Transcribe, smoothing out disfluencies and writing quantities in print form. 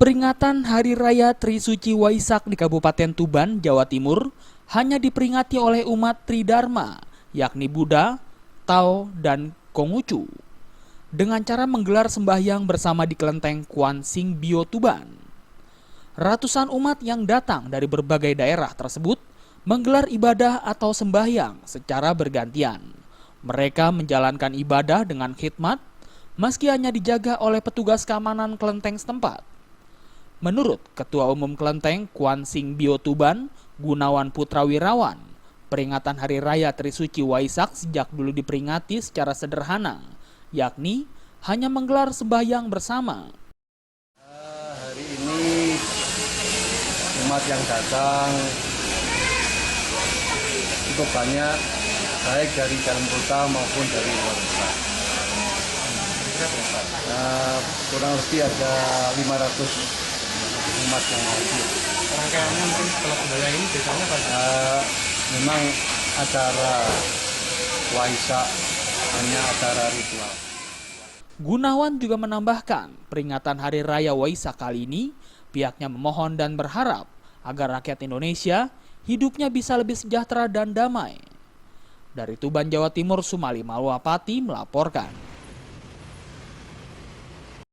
Peringatan Hari Raya Trisuci Waisak di Kabupaten Tuban, Jawa Timur hanya diperingati oleh umat Tridharma, yakni Buddha, Tao, dan Konghucu, dengan cara menggelar sembahyang bersama di kelenteng Kuan Sing Bio Tuban. Ratusan umat yang datang dari berbagai daerah tersebut menggelar ibadah atau sembahyang secara bergantian. Mereka menjalankan ibadah dengan khidmat, meski hanya dijaga oleh petugas keamanan kelenteng setempat. Menurut Ketua Umum Kelenteng Kuan Sing Bio Tuban, Gunawan Putrawirawan, peringatan Hari Raya Trisuci Waisak sejak dulu diperingati secara sederhana, yakni hanya menggelar sembahyang bersama. Hari ini umat yang datang cukup banyak, baik dari dalam kota maupun dari luar kota. Kurang lebih ada 500 umat yang hadir. Rangkaiannya mungkin kalau budaya ini biasanya pada memang acara Waisak hanya acara ritual. Gunawan juga menambahkan, peringatan Hari Raya Waisak kali ini pihaknya memohon dan berharap agar rakyat Indonesia hidupnya bisa lebih sejahtera dan damai. Dari Tuban, Jawa Timur, Sumali Malwapati melaporkan.